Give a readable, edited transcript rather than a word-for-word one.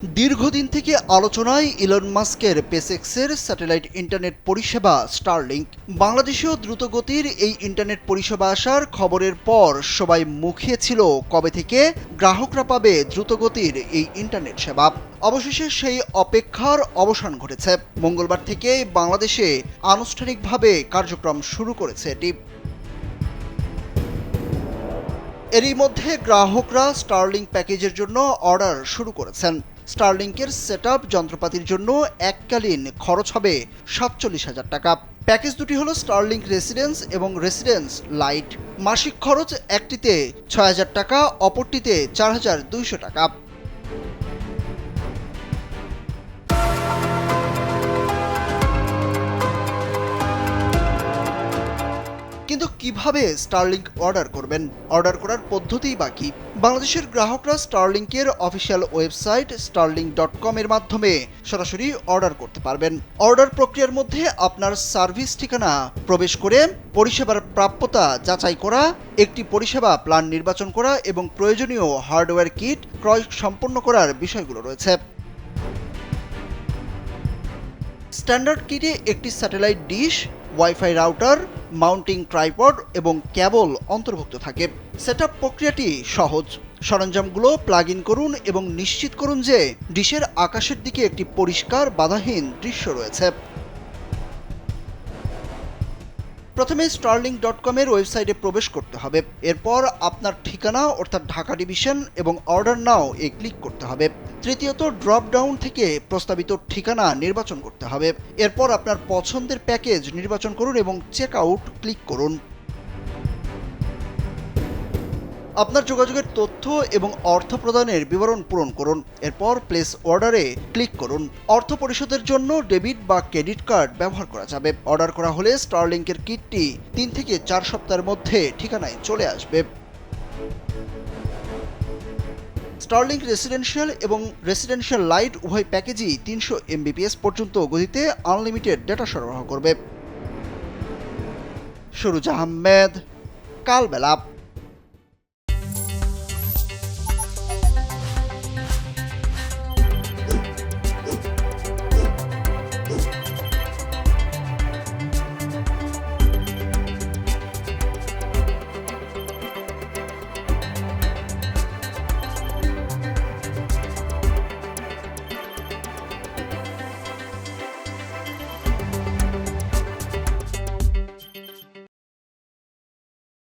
দীর্ঘদিন থেকে আলোচনায় ইলন মাস্কের স্পেসএক্সের স্যাটেলাইট ইন্টারনেট পরিষেবা স্টারলিংক। বাংলাদেশেও দ্রুতগতির এই ইন্টারনেট পরিষেবা আসার খবরের পর সবাই মুখিয়ে ছিল কবে থেকে গ্রাহকরা পাবে দ্রুতগতির এই ইন্টারনেট সেবা। অবশেষে সেই অপেক্ষার অবসান ঘটেছে। মঙ্গলবার থেকে বাংলাদেশে আনুষ্ঠানিকভাবে কার্যক্রম শুরু করেছে এটি। এরই মধ্যে গ্রাহকরা স্টারলিংক প্যাকেজের জন্য অর্ডার শুরু করেছেন। স্টারলিংকের সেটআপ যন্ত্রপাতির জন্য এককালীন খরচ হবে ৪৭,০০০ টাকা। প্যাকেজ দুটি হলো স্টারলিংক রেসিডেন্স এবং রেসিডেন্স লাইট। মাসিক খরচ একটিতে ৬,০০০ টাকা, অপরটিতে ৪,২০০ টাকা। কিন্তু কিভাবে স্টারলিংক অর্ডার করবেন? অর্ডার করার পদ্ধতিই বাকি। বাংলাদেশের গ্রাহকরা স্টারলিংকের অফিসিয়াল ওয়েবসাইট starlink.com এর মাধ্যমে সরাসরি অর্ডার করতে পারবেন। অর্ডার প্রক্রিয়ার মধ্যে আপনার সার্ভিস ঠিকানা প্রবেশ করে পরিষেবার প্রাপ্যতা যাচাই করা, একটি পরিষেবা প্ল্যান নির্বাচন করা এবং প্রয়োজনীয় হার্ডওয়্যার কিট ক্রয় সম্পন্ন করার বিষয়গুলো রয়েছে। স্ট্যান্ডার্ড কিটে একটি satellite dish, wifi router, mounting tripod এবং কেবল অন্তর্ভুক্ত থাকে। সেটআপ প্রক্রিয়াটি সহজ। সরঞ্জামগুলো প্লাগ ইন করুন এবং নিশ্চিত করুন যে ডিশের আকাশের দিকে একটি পরিষ্কার বাধাহীন দৃশ্য রয়েছে। প্রথমে starlink.com এর ওয়েবসাইটে প্রবেশ করতে হবে। এরপর আপনার ঠিকানা অর্থাৎ ঢাকা ডিভিশন এবং অর্ডার নাও এ ক্লিক করতে হবে। তৃতীয়ত ড্রপ ডাউন থেকে প্রস্তাবিত ঠিকানা নির্বাচন করতে হবে। এরপর আপনার পছন্দের প্যাকেজ নির্বাচন করুন এবং চেক আউট ক্লিক করুন। আপনার যোগাযোগের তথ্য এবং অর্থ প্রদানের বিবরণ পূরণ করুন। এরপর প্লেস অর্ডারে ক্লিক করুন। অর্থ পরিশোধের জন্য ডেবিট বা ক্রেডিট কার্ড ব্যবহার করা যাবে। অর্ডার করা হলে স্টারলিংকের কিটটি ৩ থেকে ৪ সপ্তাহের মধ্যে ঠিকানায় চলে আসবে। স্টারলিংক রেসিডেন্সিয়াল এবং রেসিডেন্সিয়াল লাইট উভয় প্যাকেজই ৩০০ Mbps পর্যন্ত গতিতে আনলিমিটেড ডেটা সরবরাহ করবে। সুরুজ আহমেদ, কালবেলা।